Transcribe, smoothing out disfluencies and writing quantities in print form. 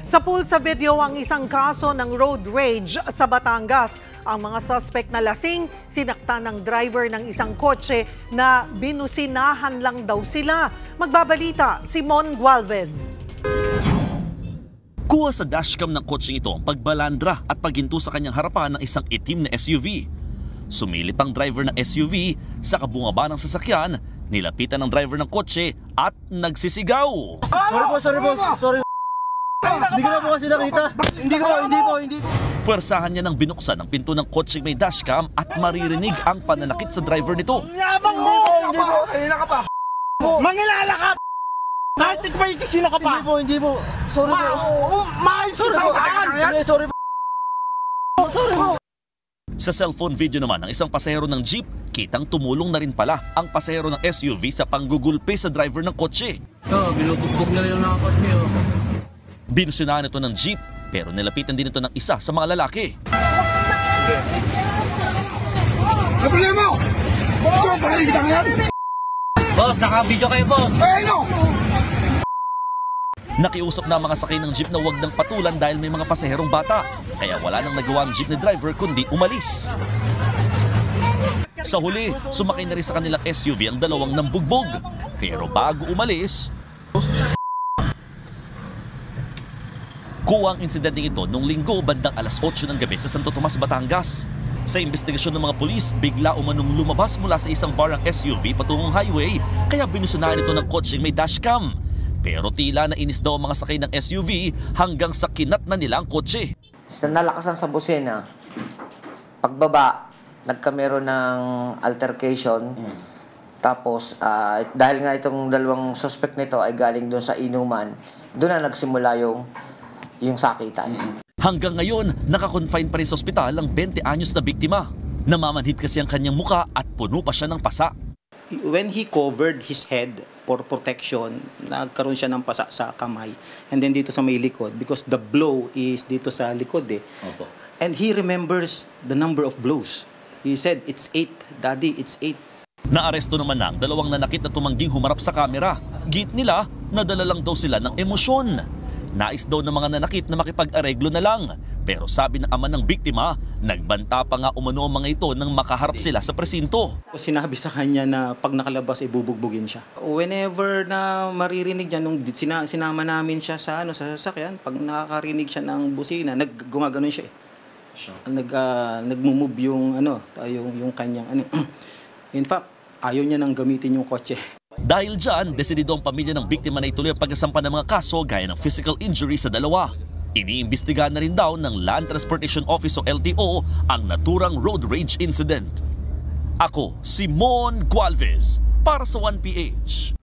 Sa pool sa video ang isang kaso ng road rage sa Batangas. Ang mga suspect na lasing, sinaktan ng driver ng isang kotse na binusinahan lang daw sila. Magbabalita, Simon Gualvez. Kuha sa dashcam ng kotseng ito ang pagbalandra at paghinto sa kanyang harapan ng isang itim na SUV. Sumilip ang driver ng SUV sa kabungaba ng sasakyan, nilapitan ng driver ng kotse at nagsisigaw. Sorry po. Hindi ko na po kasi nakita. Hindi po. Puwersahan niya nang binuksan ang pinto ng kotseng may dashcam at maririnig ang pananakit sa driver nito. Yabang mo! Hindi po. Kanina ka pa. Mangilala ka! Kahit may sino ka pa. Hindi po. Sorry po. Maayos sa utaan! Sorry po. Sa cellphone video naman ng isang pasahero ng jeep, kitang tumulong na rin pala ang pasahero ng SUV sa panggugulpe sa driver ng kotse. Binubugbog na rin ang nakakotse. Binusinahan ito ng jeep pero nilapitan din ito ng isa sa mga lalaki. Ano problema mo? Ito ang panaligtan yan? Boss, naka-video kayo, boss. Ano? Nakiusap na ang mga sakay ng jeep na huwag nang patulan dahil may mga pasaherong bata. Kaya wala nang nagawa ang jeep ni driver kundi umalis. Sa huli, sumakay na rin sa kanilang SUV ang dalawang nambugbog. Pero bago umalis, kuha ang insidenteng ito noong Linggo bandang alas 8 ng gabi sa Santo Tomas, Batangas. Sa investigasyon ng mga pulis, bigla umanong lumabas mula sa isang bar ang SUV patungong highway kaya binusunahan ito ng kotseng may dashcam. Pero tila nainis daw ang mga sakay ng SUV hanggang sa kinat na nila ang kotse. Sa nalakasan sa busina, pagbaba, nagkamero ng altercation. Tapos, dahil nga itong dalawang suspect nito ay galing doon sa inuman, doon na nagsimula yung sakitan. Hanggang ngayon, nakakonfine pa rin sa ospital ang 20 anyos na biktima. Namamanhid kasi ang kanyang muka at puno pa siya ng pasa. When he covered his head for protection, nagkaroon siya ng pasa sa kamay. And then dito sa may likod, because the blow is dito sa likod eh. Opo. And he remembers the number of blows. He said, it's 8, Daddy, it's 8. Naaresto naman ng dalawang nanakit na tumangging humarap sa kamera. Git nila, nadala lang daw sila ng emosyon. Nais daw ng mga nanakit na makipag-areglo na lang. Pero sabi ng ama ng biktima, nagbanta pa nga umano ang mga ito nang makaharap sila sa presinto. Sinabi sa kanya na pag nakalabas ay bubugbugin siya. Whenever na maririnig niya, nung sinama namin siya sa sasakyan, pag nakakarinig siya ng busina, gumaganon siya eh. Nagmo-move yung kanyang In fact, ayaw niya nang gamitin yung kotse. Dahil dyan, desidido ang pamilya ng biktima na ituloy ang pagkasampa ng mga kaso gaya ng physical injury sa dalawa. Iniimbestigahan na rin daw ng Land Transportation Office o LTO ang naturang road rage incident. Ako, Simon Gualvez, para sa 1PH.